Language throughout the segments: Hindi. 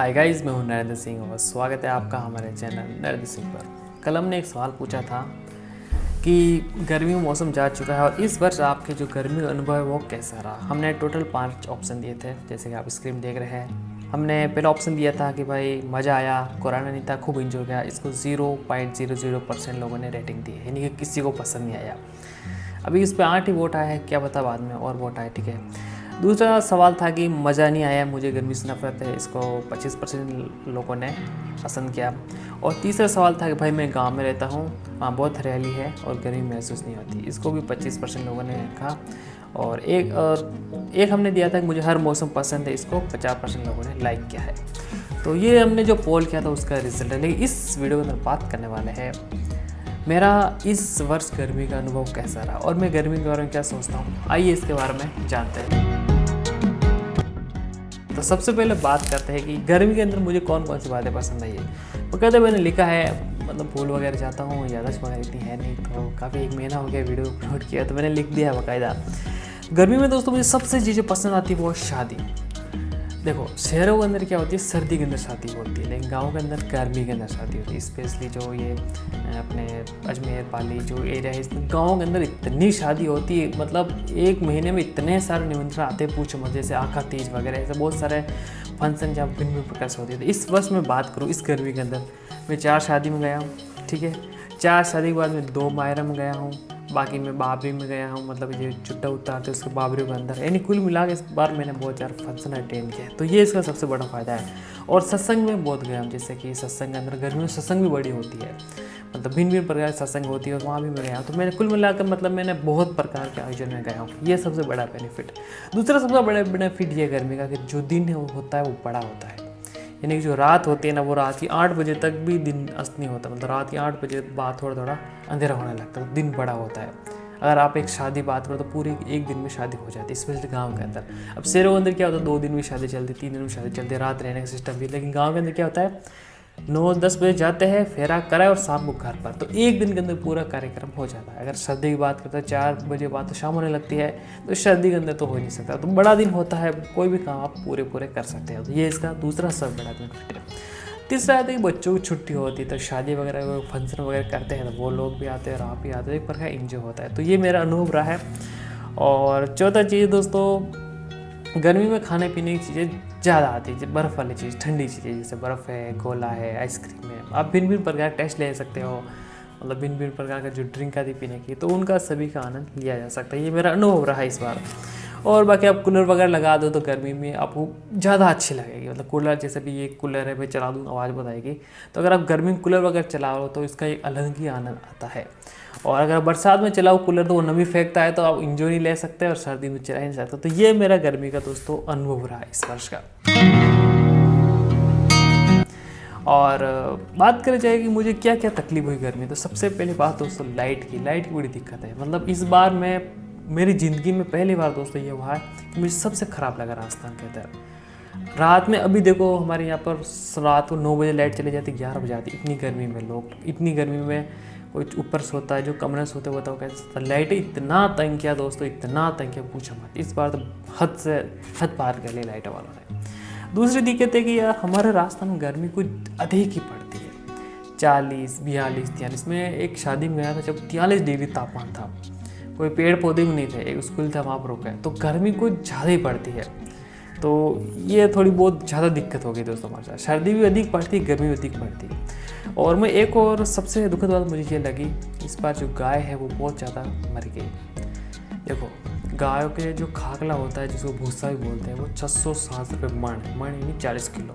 हाय गाइस, मैं हूं नरेंद्र सिंह और स्वागत है आपका हमारे चैनल नरेंद्र सिंह पर। कल हमने एक सवाल पूछा था कि गर्मी में मौसम जा चुका है और इस वर्ष आपके जो गर्मी का अनुभव है वो कैसा रहा। हमने टोटल 5 ऑप्शन दिए थे, जैसे कि आप स्क्रीन देख रहे हैं। हमने पहला ऑप्शन दिया था कि भाई मज़ा आया, कोरोना नहीं था, खूब इंजॉय किया। इसको 0.00% लोगों ने रेटिंग दी है, यानी कि किसी को पसंद नहीं आया। अभी इस पर 8 ही वोट आए हैं, क्या पता बाद में और वोट आए, ठीक है। दूसरा सवाल था कि मज़ा नहीं आया, मुझे गर्मी से नफरत है। इसको 25% लोगों ने पसंद किया। और तीसरा सवाल था कि भाई मैं गांव में रहता हूँ, वहाँ बहुत हरियाली है और गर्मी महसूस नहीं होती। इसको भी 25% लोगों ने कहा। और एक हमने दिया था कि मुझे हर मौसम पसंद है। इसको 50% लोगों ने लाइक किया है। तो ये हमने जो पोल किया था उसका रिजल्ट है। लेकिन इस वीडियो के अंदर बात करने वाले हैं मेरा इस वर्ष गर्मी का अनुभव कैसा रहा और मैं गर्मी के बारे में क्या सोचता हूँ। आइए इसके बारे में जानते हैं। तो सबसे पहले बात करते हैं कि गर्मी के अंदर मुझे कौन कौन सी बातें पसंद आई है। वो कहते मैंने लिखा है, मतलब भूल वगैरह जाता हूँ, याददाश्त वगैरह इतनी है नहीं, तो काफ़ी 1 महीना हो गया वीडियो अपलोड किया, तो मैंने लिख दिया है बाकायदा। गर्मी में दोस्तों मुझे सबसे चीज़ें पसंद आती है वो शादी। देखो, शहरों के अंदर क्या होती है, सर्दी के अंदर शादी होती है, लेकिन गाँव के अंदर गर्मी के अंदर शादी होती है। स्पेशली जो ये अपने अजमेर पाली जो एरिया है, इसमें गाँव के अंदर इतनी शादी होती है, मतलब 1 महीने में इतने सारे निमंत्रण आते हैं, पूछो मत। जैसे आखा तीज वगैरह ऐसे बहुत सारे फंक्शन जहाँ भिन्न भिन्न प्रकार से होती है। तो इस वर्ष मैं बात करूँ इस गर्मी के अंदर, मैं 4 शादी में गया हूँ, ठीक है। 4 शादी के बाद मैं 2 मायरा में गया हूँ, बाकी मैं बाबरी में गया हूँ, मतलब ये चुट्टा उतारते उसके बाबरी के अंदर, यानी कुल मिला के इस बार मैंने बहुत सारे फंक्शन अटेंड किए। तो ये इसका सबसे बड़ा फ़ायदा है। और सत्संग में बहुत गया हूँ, जैसे कि सत्संग के अंदर गर्मी में सत्संग भी बड़ी होती है, मतलब भिन्न भिन्न प्रकार की सत्संग होती है और वहाँ भी मैं गया हूँ। तो मैंने कुल मिलाकर मतलब मैंने बहुत प्रकार के आयोजन में गया हूँ। ये सबसे बड़ा बेनिफिट। दूसरा सबसे बड़ा बेनिफिट ये गर्मी का कि जो दिन है वो होता है वो बड़ा होता है, यानी कि जो रात होती है ना, वो रात की 8 बजे तक भी दिन अस्त नहीं होता, मतलब रात की 8 बजे बाद थोड़ा थोड़ा अंधेरा होने लगता है, तो दिन बड़ा होता है। अगर आप एक शादी बात करो तो पूरे 1 दिन में शादी हो जाती है, स्पेशली गांव के अंदर। अब शहरों के अंदर क्या होता है, 2 दिन में शादी चलती, 3 दिन में शादी चलती, रात रहने का सिस्टम भी। लेकिन गाँव के अंदर क्या होता है, 9-10 बजे जाते हैं, फेरा कराए और शाम को घर पर, तो 1 दिन के अंदर पूरा कार्यक्रम हो जाता है। अगर सर्दी की बात करते हैं 4 बजे बाद तो शाम होने लगती है, तो सर्दी के अंदर तो हो नहीं सकता, तो बड़ा दिन होता है, कोई भी काम आप पूरे कर सकते हैं। तो ये इसका दूसरा सबसे बड़ा बेनिफिट है। तीसरा आता है कि बच्चों की छुट्टी होती है, तो शादी वगैरह फंक्शन वगैरह करते हैं, तो वो लोग भी आते हैं और आप भी आते हैं, एक प्रकार इंजॉय होता है। तो ये मेरा अनुभव रहा है। और चौथा चीज़ दोस्तों, गर्मी में खाने पीने की चीज़ें ज़्यादा आती है, बर्फ़ वाली चीज़, ठंडी चीज़ें, जैसे बर्फ़ है, गोला है, आइसक्रीम है। आप भिन्न भिन्न प्रकार का टेस्ट ले सकते हो, मतलब भिन्न भिन्न प्रकार का जो ड्रिंक आती पीने की, तो उनका सभी का आनंद लिया जा सकता है। ये मेरा अनुभव रहा इस बार। और बाकी आप कूलर वगैरह लगा दो तो गर्मी में आपको ज़्यादा अच्छी लगेगी, मतलब कूलर, जैसे भी ये कूलर है, मैं चला दूँ आवाज़ बताएगी। तो अगर आप गर्मी में कूलर वगैरह चलाओ तो इसका एक अलग ही आनंद आता है। और अगर बरसात में चलाओ कूलर तो वो नमी फेंकता है, तो आप इंजॉय नहीं ले सकते, और सर्दी में चला ही नहीं सकते। तो ये मेरा गर्मी का दोस्तों अनुभव रहा इस वर्ष का। और बात करें जाए कि मुझे क्या क्या तकलीफ हुई गर्मी, तो सबसे पहली बात दोस्तों लाइट की बड़ी दिक्कत है। मतलब इस बार मेरी ज़िंदगी में पहली बार दोस्तों ये हुआ है कि मुझे सबसे ख़राब लगा राजस्थान के अंदर रात में। अभी देखो हमारे यहाँ पर रात को 9 बजे लाइट चली जाती, 11 बजे आती, इतनी गर्मी में लोग, इतनी गर्मी में कोई ऊपर सोता है, जो कमरे में सोते बताओ कैसे सोता। लाइट इतना तंग किया दोस्तों, इतना तंग किया, पूछो मत। इस बार तो हद पार कर ली लाइट वालों ने। दूसरी दिक्कत है कि यार हमारे राजस्थान में गर्मी कुछ अधिक ही पड़ती है, 40, 42, 43 में एक शादी में गया था जब 43 डिग्री तापमान था, कोई पेड़ पौधे भी नहीं थे, एक स्कूल था वहाँ पर रुका है, तो गर्मी कुछ ज़्यादा ही पड़ती है। तो ये थोड़ी बहुत ज़्यादा दिक्कत हो गई दोस्तों हमारे साथ। सर्दी भी अधिक पड़ती है, गर्मी भी अधिक पड़ती है। और मैं एक और सबसे दुखद बात मुझे ये लगी, इस बार जो गाय है वो बहुत ज़्यादा मर गई। देखो, गायों के जो खाकला होता है, जिसको भूसा भी बोलते हैं, वो 660 रुपये मण यानी 40 किलो,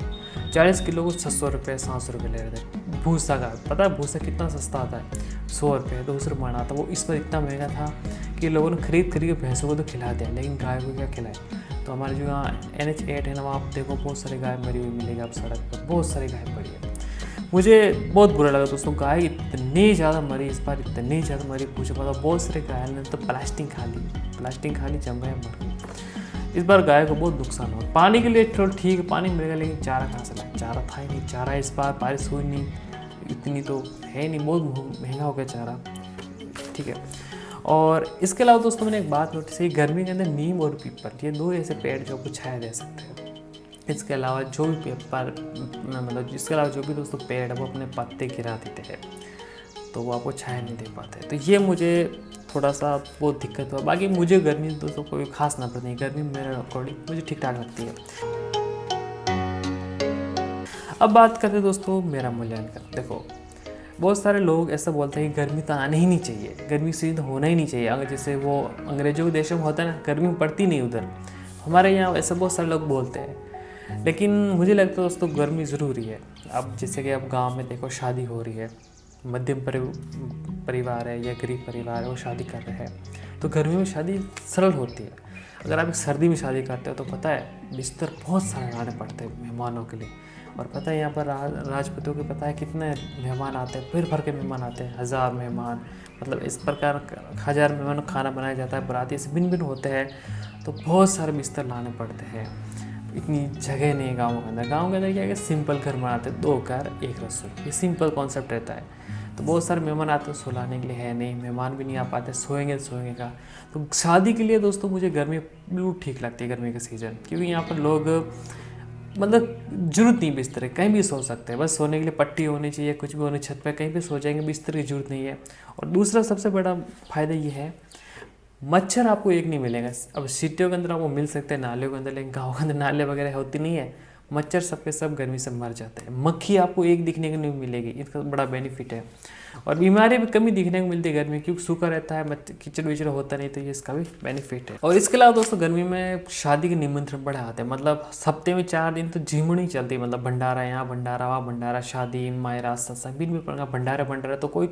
40 किलो को 600 रुपये 700 रुपये ले रहे थे भूसा का। पता है भूसा कितना सस्ता आता है, 100 रुपये 200 मण आता। वो इस पर इतना महंगा था कि लोगों ने खरीद के भैंसों को तो खिला दिया, लेकिन गाय को क्या खिलाए। तो हमारे जो यहाँ NH8 है ना, वहाँ आप देखो बहुत सारी गाय मरी हुई मिलेगी आप सड़क पर, बहुत सारी गाय पड़ी है। मुझे बहुत बुरा लगा दोस्तों, गाय इतनी ज़्यादा मरी इस बार, इतनी ज़्यादा मरी, पूछो पता। बहुत सारे गाय ने तो प्लास्टिक खा ली, जम गए, मर गई। इस बार गाय को बहुत नुकसान हुआ। पानी के लिए थोड़ा ठीक है, पानी मिलेगा, लेकिन चारा कहाँ से लाए, चारा था ही नहीं। चारा इस बार बारिश हुई नहीं, इतनी तो है नहीं, बहुत महंगा हो गया चारा, ठीक है। और इसके अलावा दोस्तों मैंने एक बात नोटिस की, गर्मी के अंदर नीम और पीपल, ये 2 ऐसे पेड़ जो आपको छाया दे सकते हैं। इसके अलावा जो भी पेपर मतलब इसके अलावा जो भी दोस्तों पेड़ है वो अपने पत्ते गिरा देते हैं, तो वो आपको छाया नहीं दे पाते। तो ये मुझे थोड़ा सा वो दिक्कत हुआ। बाकी मुझे गर्मी दोस्तों कोई खास नफरत नहीं, गर्मी मेरे अकॉर्डिंग मुझे ठीक ठाक लगती है। अब बात करते हैं दोस्तों मेरा मूल्यांकन। देखो बहुत सारे लोग ऐसा बोलते हैं कि गर्मी तो आने ही नहीं चाहिए, गर्मी सीजन होना ही नहीं चाहिए। अगर जैसे वो अंग्रेजों के देशों में होता है ना, गर्मी पड़ती नहीं उधर, हमारे यहाँ ऐसे बहुत सारे लोग बोलते हैं। लेकिन मुझे लगता है दोस्तों गर्मी ज़रूरी है। अब जैसे कि अब गांव में देखो शादी हो रही है, मध्यम परिवार है या गरीब परिवार है, वो शादी कर रहे हैं, तो गर्मी में शादी सरल होती है। अगर आप एक सर्दी में शादी करते हो तो पता है बिस्तर बहुत सारे लाने पड़ते हैं मेहमानों के लिए। और पता है यहाँ पर राजपूतों के पता है कितने मेहमान आते हैं, फिर भर के मेहमान आते हैं, 1000 मेहमान, मतलब इस प्रकार 1000 मेहमानों का खाना बनाया जाता है। बराती से भिन्न भिन्न होते हैं, तो बहुत सारे बिस्तर लाने पड़ते हैं। इतनी जगह नहीं है गाँव के अंदर। गाँव के अंदर क्या है, सिंपल घर बनाते हैं, 2 घर 1 रसोई, ये सिंपल कॉन्सेप्ट रहता है। तो बहुत सारे मेहमान आते हैं, सुलाने के लिए है नहीं, मेहमान भी नहीं आ पाते, सोएंगे का। तो शादी के लिए दोस्तों मुझे गर्मी बिल्कुल ठीक लगती है, गर्मी का सीज़न, क्योंकि यहाँ पर लोग मतलब जरूरत नहीं बिस्तर है, कहीं भी सो सकते हैं, बस सोने के लिए पट्टी होनी चाहिए, कुछ भी होनी, छत पे कहीं भी सो जाएंगे, बिस्तर की जरूरत नहीं है। और दूसरा सबसे बड़ा फ़ायदा ये है, मच्छर आपको एक नहीं मिलेगा। अब सिटियों के अंदर आपको मिल सकते हैं नालियों के अंदर, लेकिन गाँव के अंदर नाले वगैरह होती नहीं है, मच्छर सब के सब गर्मी से मर जाते हैं। मक्खी आपको एक दिखने को नहीं मिलेगी, इसका बड़ा बेनिफिट है। और बीमारी भी कमी दिखने को मिलती है गर्मी, क्योंकि सूखा रहता है, कीचड़ विचड़ होता नहीं, तो ये इसका भी बेनिफिट है। और इसके अलावा दोस्तों गर्मी में शादी के निमंत्रण बड़े आते हैं, मतलब हफ्ते में 4 दिन तो झिमुनी चलती है, मतलब भंडारा, यहाँ भंडारा वहाँ भंडारा, शादी मायरा सत्संग, भिन्न भिन्न प्रकार भंडारा, तो कोई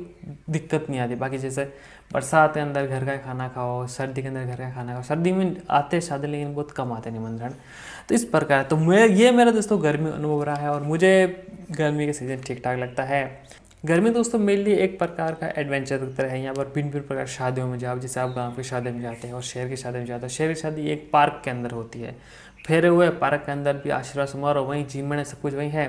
दिक्कत नहीं आती। बाकी जैसे बरसात के अंदर घर का खाना खाओ, सर्दी के अंदर घर का खाना खाओ, सर्दी में आते शादी लेकिन बहुत कम आते निमंत्रण, तो इस प्रकार। तो ये मेरा दोस्तों गर्मी अनुभव रहा है और मुझे गर्मी का सीज़न ठीक ठाक लगता है। गर्मी दोस्तों मेरे लिए एक प्रकार का एडवेंचर की तरह है। यहाँ पर भिन्न भिन्न प्रकार शादियों में जाओ, जैसे आप गांव की शादी में जाते हैं और शहर की शादी में जाते हैं। शहर की शादी एक पार्क के अंदर होती है, फेरे हुए पार्क के अंदर भी आशीर्वाद समारोह वहीं, झीमने सब कुछ वहीं है।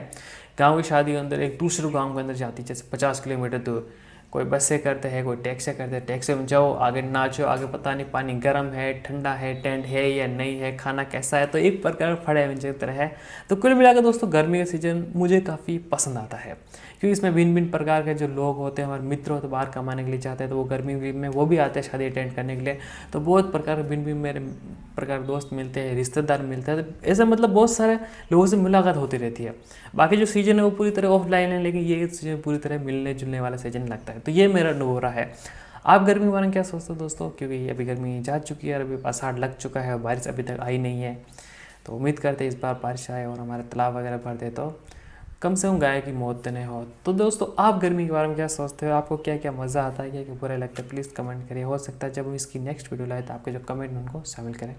गाँव की शादी के अंदर एक दूसरे गाँव के अंदर जाती है, जैसे 50 किलोमीटर दूर, कोई बस से करते हैं, कोई टैक्सी करते हैं, टैक्सी में जाओ, आगे नाचो, आगे पता नहीं पानी गर्म है ठंडा है, टेंट है या नहीं है, खाना कैसा है, तो एक प्रकार फड़े एडवेंचर की तरह है। तो कुल मिलाकर दोस्तों गर्मी का सीज़न मुझे काफ़ी पसंद आता है, क्योंकि इसमें भिन्न भिन्न प्रकार के जो लोग होते हैं, हमारे मित्र होते हैं, बाहर कमाने के लिए जाते हैं, तो वो गर्मी में वो भी आते हैं शादी अटेंड करने के लिए। तो बहुत प्रकार के भिन्न भिन्न मेरे प्रकार दोस्त मिलते हैं, रिश्तेदार मिलते हैं, तो ऐसा मतलब बहुत सारे लोगों से मुलाकात होती रहती है। बाकी जो सीज़न है वो पूरी तरह ऑफलाइन है, लेकिन ये सीज़न पूरी तरह मिलने जुलने वाला सीज़न लगता है। तो ये मेरा अनुभव रहा है। आप गर्मी के बारे में क्या सोचते हो दोस्तों? क्योंकि अभी गर्मी जा चुकी है और अभी आषाढ़ लग चुका है और बारिश अभी तक आई नहीं है, तो उम्मीद करते हैं इस बार बारिश आए और हमारे तालाब वगैरह भर दे, तो कम से कम गाय की मौत नहीं हो। तो दोस्तों आप गर्मी के बारे में क्या सोचते हो? आपको क्या क्या मज़ा आता है, क्या क्या बुरा लगता है? प्लीज़ कमेंट करिए। हो सकता है जब हम इसकी नेक्स्ट वीडियो लाए तो आपके जो कमेंट उनको शामिल करें।